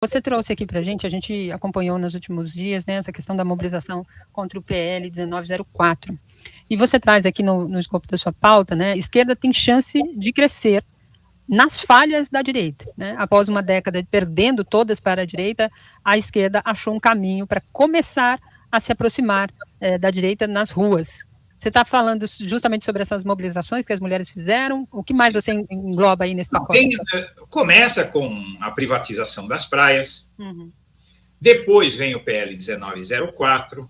Você trouxe aqui para a gente acompanhou nos últimos dias, né, essa questão da mobilização contra o PL 1904. E você traz aqui no escopo da sua pauta, né, a esquerda tem chance de crescer nas falhas da direita, né? Após uma década perdendo todas para a direita, a esquerda achou um caminho para começar a se aproximar da direita nas ruas. Você está falando justamente sobre essas mobilizações que as mulheres fizeram? O que mais você engloba aí nesse pacote? Começa com a privatização das praias, depois vem o PL 1904,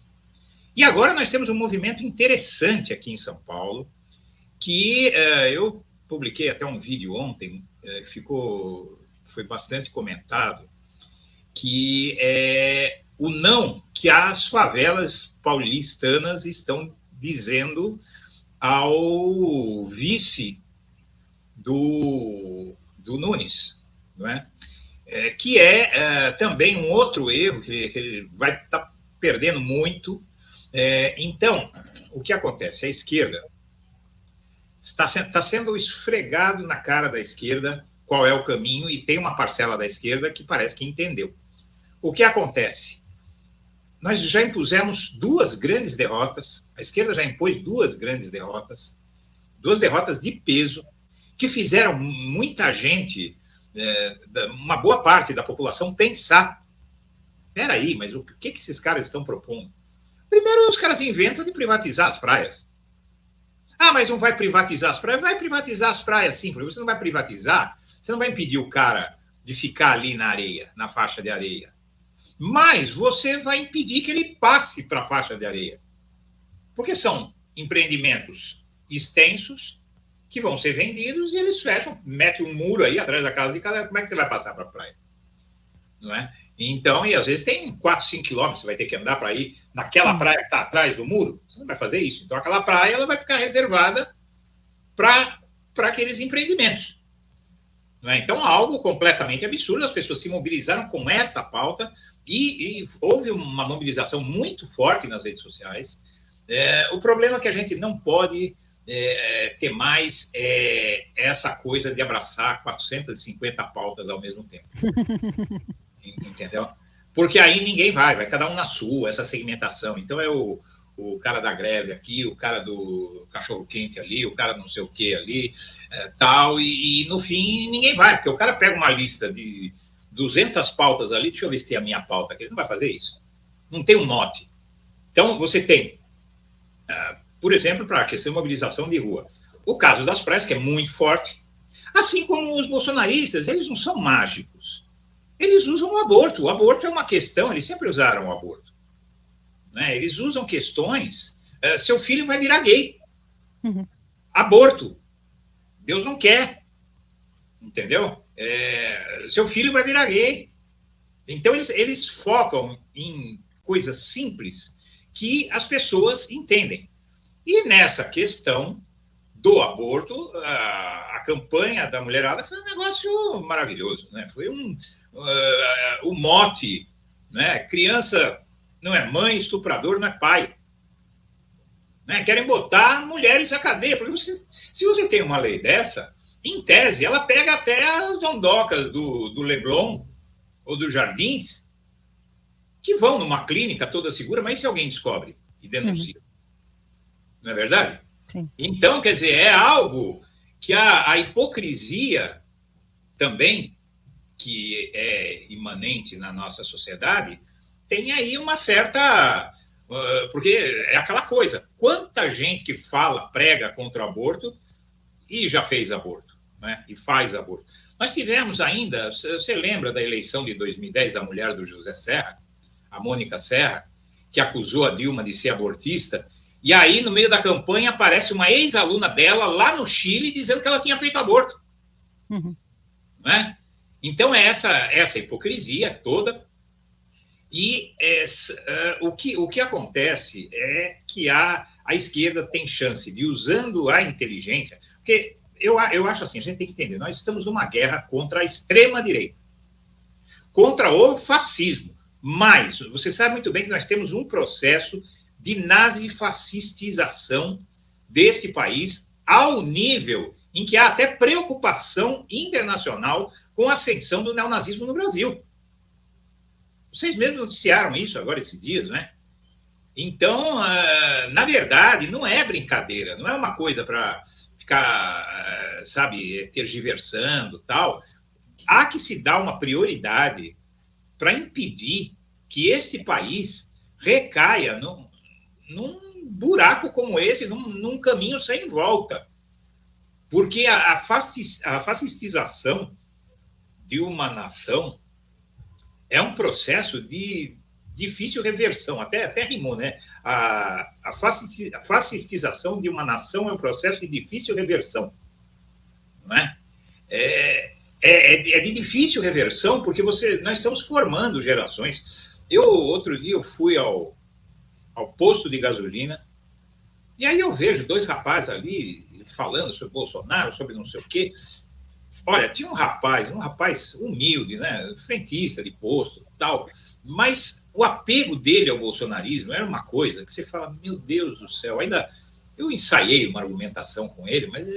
e agora nós temos um movimento interessante aqui em São Paulo, que eu publiquei até um vídeo ontem, foi bastante comentado, que é o não que as favelas paulistanas estão dizendo ao vice do Nunes, não é? Que é também um outro erro, que ele vai estar perdendo muito. Então, o que acontece? A esquerda está sendo esfregado na cara da esquerda qual é o caminho, e tem uma parcela da esquerda que parece que entendeu. O que acontece? Nós já impusemos 2 grandes derrotas, a esquerda já impôs 2 grandes derrotas, 2 derrotas de peso, que fizeram muita gente, uma boa parte da população, pensar: espera aí, mas o que esses caras estão propondo? Primeiro, os caras inventam de privatizar as praias. Ah, mas não vai privatizar as praias? Vai privatizar as praias, sim, porque você não vai privatizar, você não vai impedir o cara de ficar ali na areia, na faixa de areia. Mas você vai impedir que ele passe para a faixa de areia. Porque são empreendimentos extensos que vão ser vendidos e eles fecham, metem um muro aí atrás da casa de cada. Como é que você vai passar para a praia? Não é? Então, e às vezes tem 4, 5 quilômetros, você vai ter que andar para ir naquela praia que está atrás do muro. Você não vai fazer isso. Então, aquela praia ela vai ficar reservada para aqueles empreendimentos. Não é? Então, algo completamente absurdo. As pessoas se mobilizaram com essa pauta e houve uma mobilização muito forte nas redes sociais. O problema é que a gente não pode ter mais essa coisa de abraçar 450 pautas ao mesmo tempo. Entendeu? Porque aí ninguém vai cada um na sua, essa segmentação. Então, é o cara da greve aqui, o cara do cachorro-quente ali, o cara não sei o que ali, tal, e no fim ninguém vai, porque o cara pega uma lista de 200 pautas ali, deixa eu ver se tem a minha pauta aqui, ele não vai fazer isso. Não tem um mote. Então, você tem, por exemplo, para a questão de mobilização de rua, o caso das praias, que é muito forte, assim como os bolsonaristas, eles não são mágicos. Eles usam o aborto. O aborto é uma questão, eles sempre usaram o aborto. Né? Eles usam questões. Seu filho vai virar gay. Aborto. Deus não quer. Entendeu? Seu filho vai virar gay. Então, eles focam em coisas simples que as pessoas entendem. E nessa questão do aborto, a campanha da mulherada foi um negócio maravilhoso. Né? Foi o mote. Né? Criança não é mãe, estuprador não é pai. Né? Querem botar mulheres na cadeia, porque se você tem uma lei dessa, em tese, ela pega até as dondocas do Leblon ou dos Jardins, que vão numa clínica toda segura, mas se alguém descobre e denuncia? Não é verdade? Sim. Então, quer dizer, é algo que a hipocrisia também, que é imanente na nossa sociedade, tem aí uma certa... Porque é aquela coisa, quanta gente que prega contra o aborto e já fez aborto, né? E faz aborto. Nós tivemos ainda, você lembra da eleição de 2010, a mulher do José Serra, a Mônica Serra, que acusou a Dilma de ser abortista, e aí, no meio da campanha, aparece uma ex-aluna dela lá no Chile dizendo que ela tinha feito aborto. Né? Então, é essa hipocrisia toda. E o que acontece é que a esquerda tem chance de, usando a inteligência, porque eu acho assim, a gente tem que entender, nós estamos numa guerra contra a extrema-direita, contra o fascismo, mas você sabe muito bem que nós temos um processo de nazifascistização desse país ao nível em que há até preocupação internacional com a ascensão do neonazismo no Brasil. Vocês mesmos noticiaram isso agora esses dias, né? Então, na verdade, não é brincadeira, não é uma coisa para ficar, sabe, tergiversando, tal. Há que se dar uma prioridade para impedir que este país recaia num buraco como esse, num caminho sem volta. Porque a fascistização de uma nação é um processo de difícil reversão, até rimou, né? A fascistização de uma nação é um processo de difícil reversão, não é? É de difícil reversão, porque nós estamos formando gerações. Outro dia, eu fui ao posto de gasolina, e aí eu vejo 2 rapazes ali falando sobre Bolsonaro, sobre não sei o quê. Olha, tinha um rapaz humilde, né? Frentista de posto, tal, mas o apego dele ao bolsonarismo era uma coisa que você fala, meu Deus do céu, ainda eu ensaiei uma argumentação com ele, mas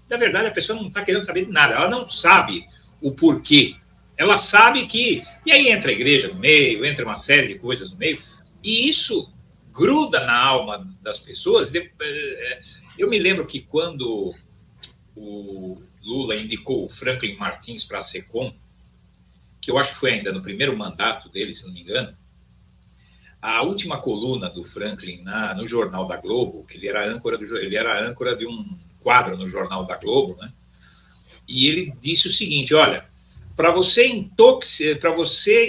na verdade a pessoa não está querendo saber de nada, ela não sabe o porquê, ela sabe que, e aí entra a igreja no meio, entra uma série de coisas no meio, e isso gruda na alma das pessoas. Eu me lembro que quando o Lula indicou o Franklin Martins para a SECOM, que eu acho que foi ainda no primeiro mandato dele, se não me engano, a última coluna do Franklin no Jornal da Globo, que ele era âncora de um quadro no Jornal da Globo, né? E ele disse o seguinte, olha, para você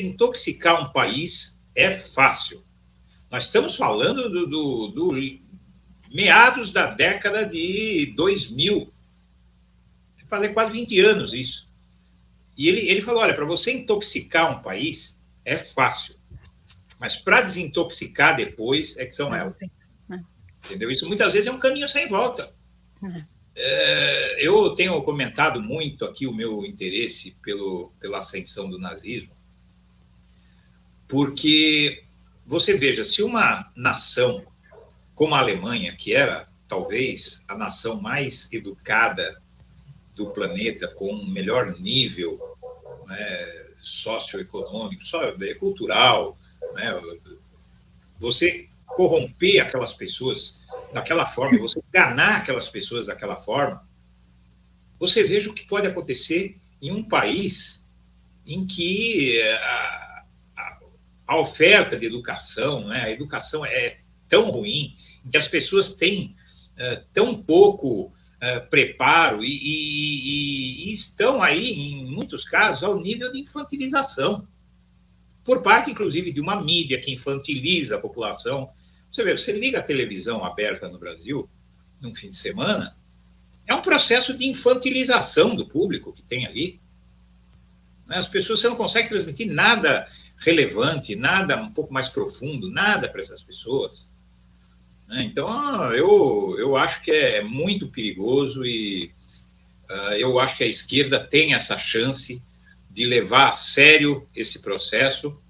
intoxicar um país é fácil. Nós estamos falando do meados da década de 2000, fazer quase 20 anos isso. E ele falou, olha, para você intoxicar um país é fácil, mas para desintoxicar depois é que são elas. Entendeu? Isso muitas vezes é um caminho sem volta. Eu tenho comentado muito aqui o meu interesse pela ascensão do nazismo, porque você veja, se uma nação como a Alemanha, que era talvez a nação mais educada do planeta, com um melhor nível, né, socioeconômico, cultural, né, você corromper aquelas pessoas daquela forma, você enganar aquelas pessoas daquela forma, você veja o que pode acontecer em um país em que a oferta de educação, né, a educação é tão ruim, em que as pessoas têm tão pouco preparo e estão aí, em muitos casos, ao nível de infantilização, por parte, inclusive, de uma mídia que infantiliza a população. Você liga a televisão aberta no Brasil, num fim de semana, é um processo de infantilização do público que tem ali. As pessoas, você não consegue transmitir nada relevante, nada um pouco mais profundo, nada para essas pessoas. Então, eu acho que é muito perigoso e eu acho que a esquerda tem essa chance de levar a sério esse processo